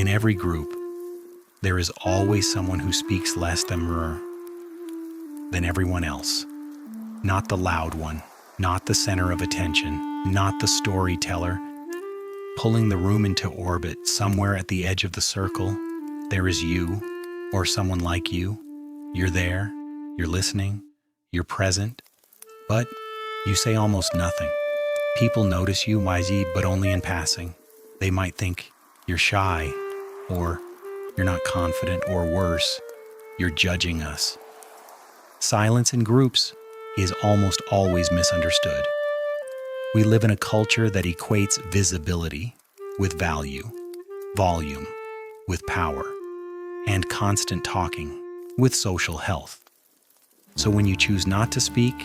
In every group, there is always someone who speaks less than everyone else. Not the loud one, not the center of attention, not the storyteller. Pulling the room into orbit, somewhere at the edge of the circle, there is you, or someone like you. You're there, you're listening, you're present, but you say almost nothing. People notice you, but only in passing. They might think you're shy, or you're not confident, or worse, you're judging us. Silence in groups is almost always misunderstood. We live in a culture that equates visibility with value, volume with power, and constant talking with social health. So when you choose not to speak,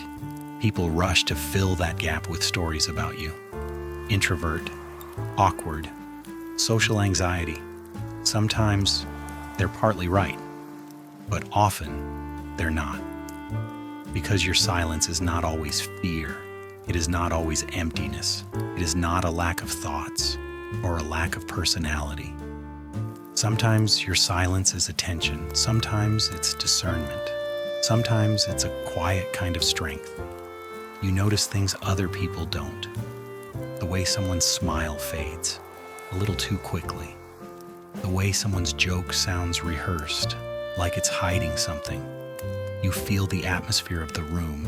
people rush to fill that gap with stories about you. Introvert, awkward, social anxiety. Sometimes they're partly right, but often they're not. Because your silence is not always fear. It is not always emptiness. It is not a lack of thoughts or a lack of personality. Sometimes your silence is attention. Sometimes it's discernment. Sometimes it's a quiet kind of strength. You notice things other people don't. The way someone's smile fades a little too quickly. The way someone's joke sounds rehearsed, like it's hiding something. You feel the atmosphere of the room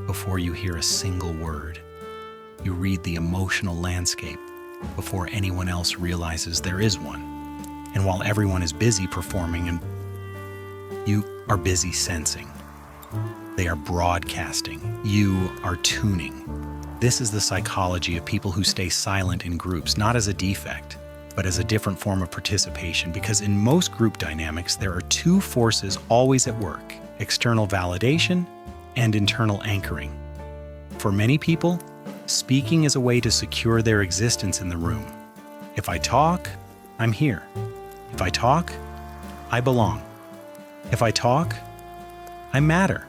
before you hear a single word. You read the emotional landscape before anyone else realizes there is one. And while everyone is busy performing, and you are busy sensing. They are broadcasting. You are tuning. This is the psychology of people who stay silent in groups, not as a defect, but as a different form of participation, because in most group dynamics, there are two forces always at work: external validation and internal anchoring. For many people, speaking is a way to secure their existence in the room. If I talk, I'm here. If I talk, I belong. If I talk, I matter.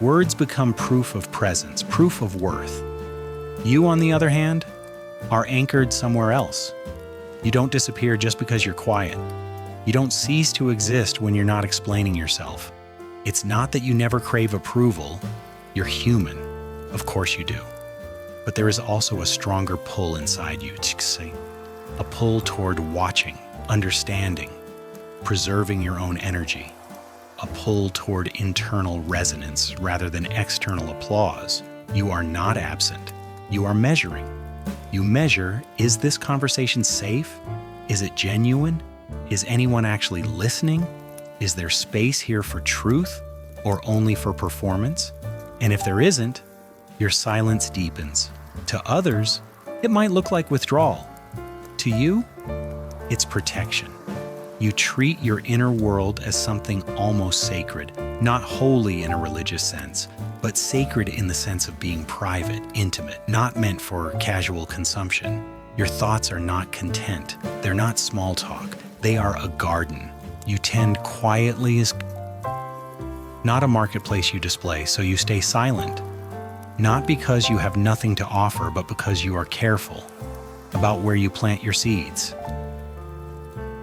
Words become proof of presence, proof of worth. You, on the other hand, are anchored somewhere else. You don't disappear just because you're quiet. You don't cease to exist when you're not explaining yourself. It's not that you never crave approval. You're human. Of course you do. But there is also a stronger pull inside you, a pull toward watching, understanding, preserving your own energy, a pull toward internal resonance rather than external applause. You are not absent. You are measuring. You measure, is this conversation safe? Is it genuine? Is anyone actually listening? Is there space here for truth or only for performance? And if there isn't, your silence deepens. To others, it might look like withdrawal. To you, it's protection. You treat your inner world as something almost sacred, not holy in a religious sense, but sacred in the sense of being private, intimate, not meant for casual consumption. Your thoughts are not content. They're not small talk. They are a garden. You tend quietly as not a marketplace you display, so you stay silent. Not because you have nothing to offer, but because you are careful about where you plant your seeds.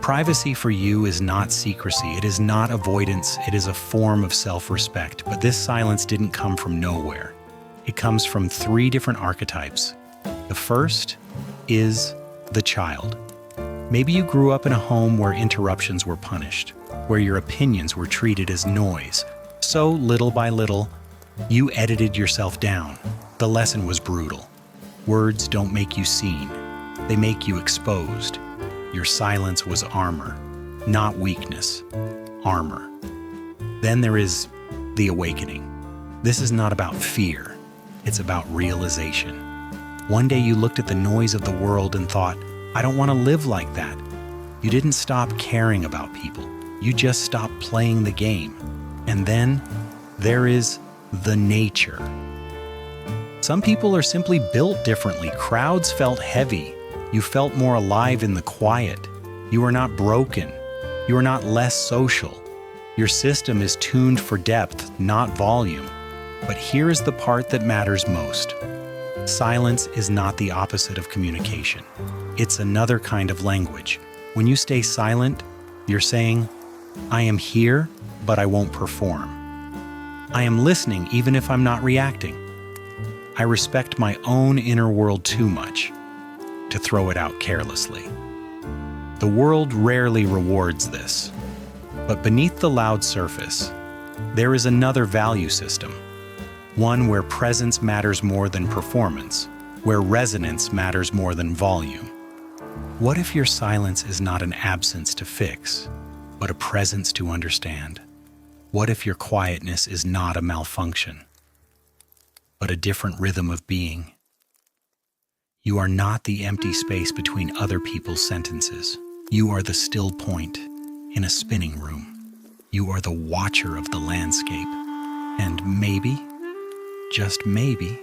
Privacy for you is not secrecy. It is not avoidance. It is a form of self-respect. But this silence didn't come from nowhere. It comes from three different archetypes. The first is the child. Maybe you grew up in a home where interruptions were punished, where your opinions were treated as noise. So little by little, you edited yourself down. The lesson was brutal. Words don't make you seen. They make you exposed. Your silence was armor, not weakness. Armor. Then there is the awakening. This is not about fear. It's about realization. One day you looked at the noise of the world and thought, I don't want to live like that. You didn't stop caring about people. You just stopped playing the game. And then there is the nature. Some people are simply built differently. Crowds felt heavy. You felt more alive in the quiet. You are not broken. You are not less social. Your system is tuned for depth, not volume. But here is the part that matters most. Silence is not the opposite of communication. It's another kind of language. When you stay silent, you're saying, I am here, but I won't perform. I am listening even if I'm not reacting. I respect my own inner world too much to throw it out carelessly. The world rarely rewards this, but beneath the loud surface, there is another value system, one where presence matters more than performance, where resonance matters more than volume. What if your silence is not an absence to fix, but a presence to understand? What if your quietness is not a malfunction, but a different rhythm of being? You are not the empty space between other people's sentences. You are the still point in a spinning room. You are the watcher of the landscape. And maybe, just maybe,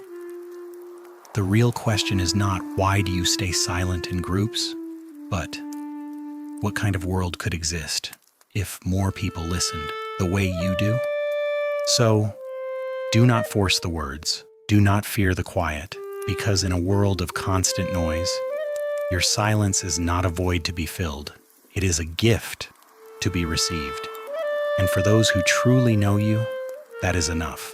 the real question is not why do you stay silent in groups, but what kind of world could exist if more people listened the way you do? So, do not force the words. Do not fear the quiet, because in a world of constant noise, your silence is not a void to be filled. It is a gift to be received. And for those who truly know you, that is enough.